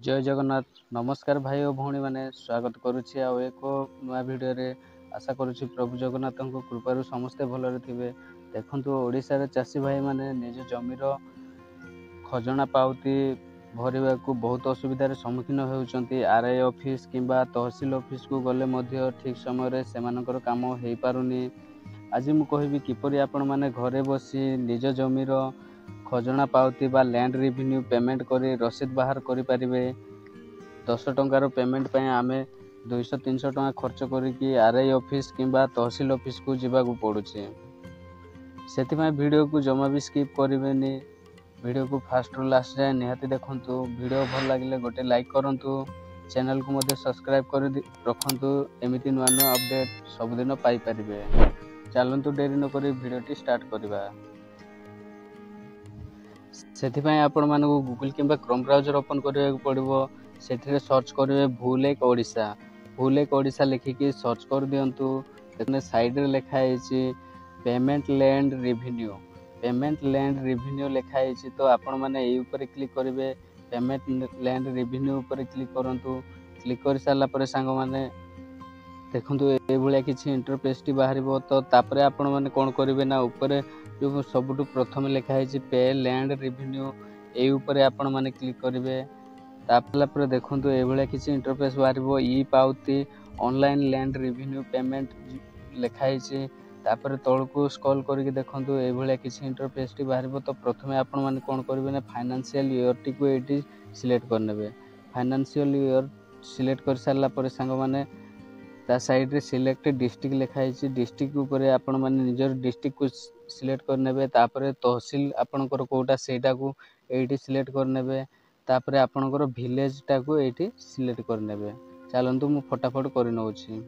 जय जगन्नाथ नमस्कार भाई और भौणी मैंने स्वागत करुच्ची आ एक नुआ भिडियो आशा करुच्ची प्रभु जगन्नाथ कृपारू समस्ते भलरे थिबे। देखंतु ओडिशा चाषी भाई माने निज जमीर खजना पाउती भरवा को बहुत असुविधार सम्मुखीन होउचंती। आरआई ऑफिस किंबा तहसील ऑफिस को गले मध्य ठीक समय सेमानकर काम हो पारुनी। आज मु कहबी किपरि आपण माने घरे बसी निज जमीर खजना पाउती बा लैंड रेवेन्यू पेमेंट करी रसीद बाहर करि परिबे। 10 टंकार पेमेंट पे आमे 200-300 टंका खर्च करिकी आरआई ऑफिस किंबा तहसील ऑफिस को जीवा को पड़ुछि। सेति वीडियो को जमा भी स्किप करिवेनी। वीडियो को फास्ट रु लास्ट जाए निहाती देखंतु। वीडियो भल लागिले गोटे लाइक करंतु, चैनल को मध्य सब्सक्राइब कर रखंतु। एमिति नुआ नुआ अपडेट सबुदिन पाई परिबे। चलंतु डेरी न करी वीडियोटी स्टार्ट करिबा। सेथिपाई आपण मानकु गूगल किंबा क्रोम ब्राउजर ओपन करबाक पड़िबो। सेथिरे सर्च करिवे भूलेक ओडिशा। भूलेक ओडिशा लिखिकी सर्च कर दियंतु। एतने साइड रे लिखा हैछि payment land revenue. Payment land revenue लिखा हैछि तो आपण माने एई ऊपर क्लिक करिवे। पेमेंट लैंड रेवेन्यू ऊपर क्लिक करंतु। क्लिक कर साला पर संग माने देखंतु ए भलिया किछि इंटरफेस टी बाहरिबो। तो तापरे आपण माने कोन करिवे ना ऊपर जो सबुटु प्रथम लिखा है पे लैंड रेवेन्यू ए ऊपर आपण माने क्लिक करिवे। तापला पर देखंतु ए भलिया किछि इंटरफेस बाहरिबो। ई पाउती ऑनलाइन लैंड रेवेन्यू पेमेंट लिखा है। तापर तळको स्क्रॉल करके देखंतु ए भलिया किछि इंटरफेस टी बाहरिबो। तो प्रथमे आपण माने कोन करिवे ना फाइनेंशियल ईयर टी को एटी सिलेक्ट करनेबे। फाइनेंशियल ईयर सिलेक्ट कर सारला पर संग माने ता साइड रे सिलेक्ट डिस्ट्रिक्ट लिखा है। डिस्ट्रिक्ट ऊपर आपण माने निजर डिस्ट्रिक्ट को सिलेक्ट करनेबे। तापर तहसील आपनकर कोटा सेटा को एटी सिलेक्ट करनेबे। तापर आपनकर विलेज टा को एटी सिलेक्ट करनेबे। चलंतु मु फटाफट करि नउछि।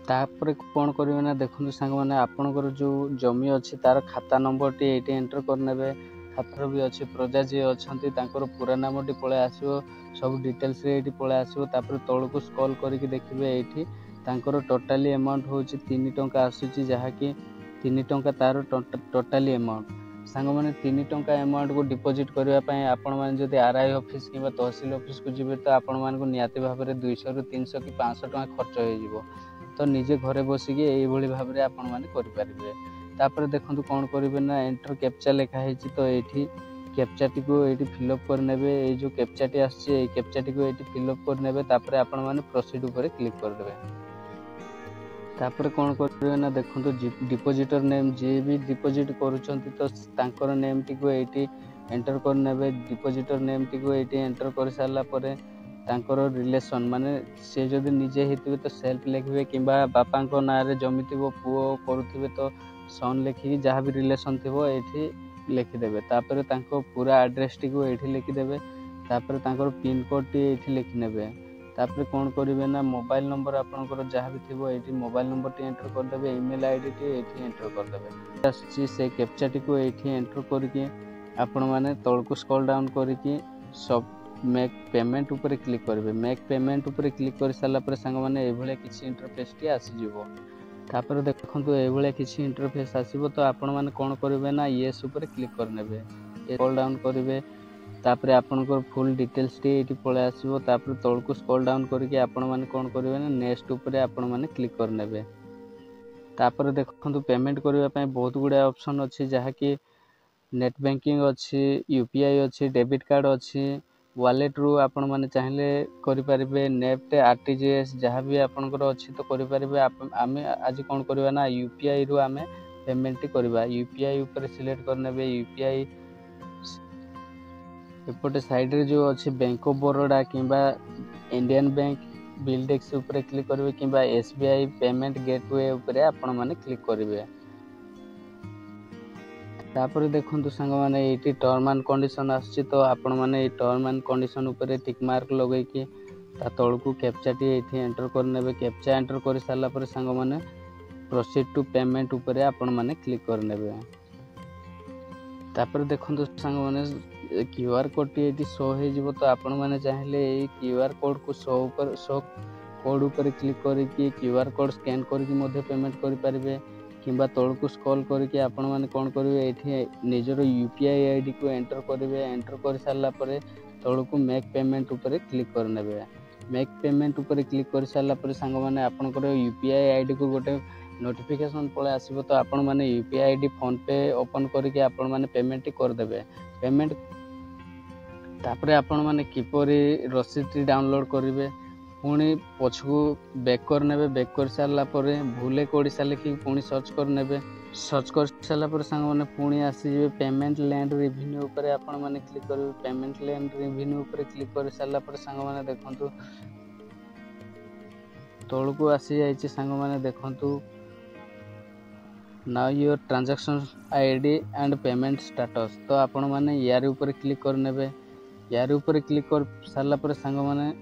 तापर कोन करिवे ना देखंतु संग माने आपनकर जो जमी अछि तार खाता नंबर टी एटी एंटर करनेबे। खातार भी अछि प्रजा जे अछंती तांकर पूरा नाम टी पळे आसीबो। सब डिटेल्स रे एटी पळे आसीबो। तापर तळको स्क्रॉल करिके देखिबे एटी तांकर टोटली अमाउंट होछि 3 टंका आसुछि, जहा कि 3 टंका तार टोटली अमाउंट। सांग माने 3 टंका अमाउंट को डिपॉजिट करबा पय आपण माने जदि आरआई ऑफिस किबा तहसील ऑफिस को जिबे तो आपण मान को नियाती भाबरे 200 रु 300 कि 500 टंका खर्च हो जिवो। तो निजे घरे बसी के एई भली भाबरे आपण माने करि परिबे। तापर देखंतु कोन करिवे ना एंटर कैप्चा लिखा हैछि। तो एठी कैप्चा टी को एठी फिल अप कर नेबे। ए जो कैप्चा टी आछि ए कैप्चा टी को एठी फिल अप कर नेबे। तापर आपण माने प्रोसीड ऊपर क्लिक कर देबे। तापर कोन करिवे ना देखंतु डिपॉजिटर नेम जे भी डिपॉजिट करूछंती तो तांकर नेम टी को एठी एंटर कर नेबे। डिपॉजिटर नेम टी को एठी एंटर कर सारला परे तांकर रिलेशन माने से जदि निजे हेतिबे तो सेल्फ लिखबे किंबा बापा को नाम रे जमी थिबो पुओ करूथिबे तो सन लिखि जहा भी रिलेशन थिबो एठी लिखि देबे। तापर तांको पूरा एड्रेस टी को एठी लिखि देबे। तापर तांकर पिन कोड टी एठी लिखि नेबे। तापर कोन करिवे ना मोबाइल नंबर आपनकर जहा भी थिबो एठी मोबाइल नंबर टी एंटर कर देबे। ईमेल आईडी टी एठी एंटर कर देबे। आछि से कैप्चा टी को एठी एंटर करके आपण माने तळको स्क्रॉल डाउन करके सब मेक पेमेंट ऊपर क्लिक करिवे। मेक पेमेंट ऊपर क्लिक कर साला पर संग माने ए भलिया किछि इंटरफेस टी आसी जिवो। तापर देखंतु ए भलिया किछि इंटरफेस आसीबो। तो आपण माने कोन करिवे ना यस ऊपर क्लिक करनेबे। स्क्रॉल डाउन करिवे। तापर आपनकर फुल डिटेल्स टी एठी पळे आसीबो। तापर तळको स्क्रॉल डाउन करके आपण माने कोन करिवे ना नेक्स्ट ऊपर आपण माने क्लिक करनेबे। तापर देखंतु पेमेंट करबा पय बहुत गुडा ऑप्शन अछि, जहा कि नेट बैंकिंग अछि, यूपीआई अछि, डेबिट कार्ड अछि, वॉलेट रु आपण माने चाहिले करि परिबे। नेफ्ट आरटीजीएस जहा भी आपनकर अछि तो करि परिबे। आमे आज कोन करबा ना यूपीआई रु आमे पेमेंट करबा। यूपीआई ऊपर सिलेक्ट करनेबे। यूपीआई एपटे साइड रे जो अछि बैंक ऑफ बरोडा किंबा इंडियन बैंक बिल्डेक्स ऊपर क्लिक करिवे किंबा एसबीआई पेमेंट गेटवे ऊपर आपण माने क्लिक करिवे। तापर देखंतु संग माने एटी टर्म एंड कंडीशन आछि। तो आपण माने ए टर्म एंड कंडीशन ऊपर टिक मार्क लगै कि ता तळको कैप्चा टी एठी एंटर करनेबे। कैप्चा एंटर कर सारला पर संग माने प्रोसीड टू पेमेंट ऊपर आपण माने क्लिक करनेबे। तापर देखंतु संग माने क्यूआर कोड टी एटी शो हे जिवो। तो आपण माने चाहिले ए क्यूआर कोड को शो कोड ऊपर क्लिक करके क्यूआर कोड स्कैन करके मध्ये पेमेंट करि परिबे। किंबा तळको स्क्रॉल करके आपण माने कोन करिवे एठी निजरो यूपीआई आईडी को एंटर करिवे। एंटर कर सारला परे तलू मेक पेमेंट उपरे क्लिक करनेबे। मेक पेमेंट उपरे क्लिक कर सारा पर सांग मैंने आपंकर यूपीआई आईडी को गोटे नोटिफिकेशन पळे आसो। तो आपण मैंने यूपीआई आईडी फोन पे ओपन करके आपण मैंने पेमेंट करदे। पेमेंट तापर आपण मैंने किपरि रसीद डाउनलोड करेंगे पुणी पछकू बैक करने। बैक कर सारा भूले ओडिशा लिखिक पुणी सर्च करने। सर्च कर सारा सांग मैंने पुणी आसीजे पेमेंट लैंड रेवेन्यू उपरे आपण मैंने क्लिक करेंगे। पेमेंट लैंड रेवेन्यू उपरे क्लिक कर सारा सांग मैंने देखंतु तलू आसी जाइए। सांग मैंने देखंतु now your transaction ID and payment status. तो आपण मैंने यार ऊपर क्लिक करने। यार ऊपर क्लिक कर सारा पर सांग मैंने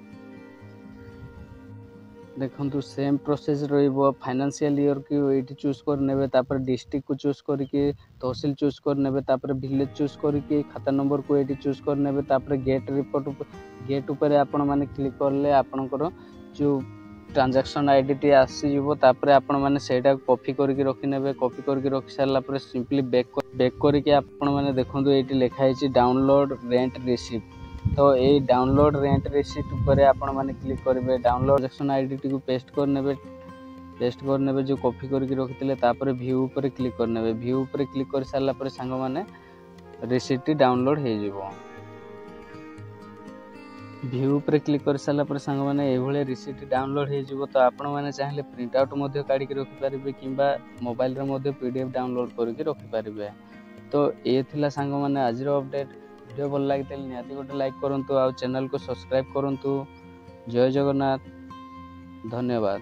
देखंतु सेम प्रोसेस रहिबो। फाइनेंशियल ईयर की एटी चूज करने। तापर डिस्ट्रिक्ट को चूज करके तहसील चूज करने। तापर विलेज चूज करके खाता नंबर को एटी चूज करने। तापर गेट रिपोर्ट गेट ऊपर आपण मैंने क्लिक करले आपनकर जो ट्रांजैक्शन आईडी टी आसीजिवो। तापर आपण मैंने सेटा कॉपी करके रखिनेबे। कॉपी करके रखि सारा पर सिंपली बैक करके आपण मैंने देखंतु एटी लिखा है डाउनलोड रेंट रिसिप्ट। तो ये डाउनलोड रेंट रिसिप्ट ऊपर आपण मैंने क्लिक करेंगे। डाउनलोड ट्रांजैक्शन आईडी टी को पेस्ट करने जो कॉपी करके रखिते तापर व्यू ऊपर क्लिक करने। व्यू ऊपर क्लिक कर सारा पर सांग मैंने रिसिप्ट डाउनलोड हो जिवो। व्यू ऊपर क्लिक कर सारा पर सांग मैंने ये रिसिप्ट डाउनलोड हो जिवो। तो आपण मैंने चाहे प्रिंट आउट मध्य काढ़ी रखिपारे किंबा मोबाइल रे मध्य पीडीएफ डाउनलोड करके रखिपारे। तो ये थिला सांग मैंने आज अपडेट। वीडियो भल लगी निहाती गोटे लाइक करंतु आ चैनल को सब्सक्राइब करंतु। जय जगन्नाथ, धन्यवाद।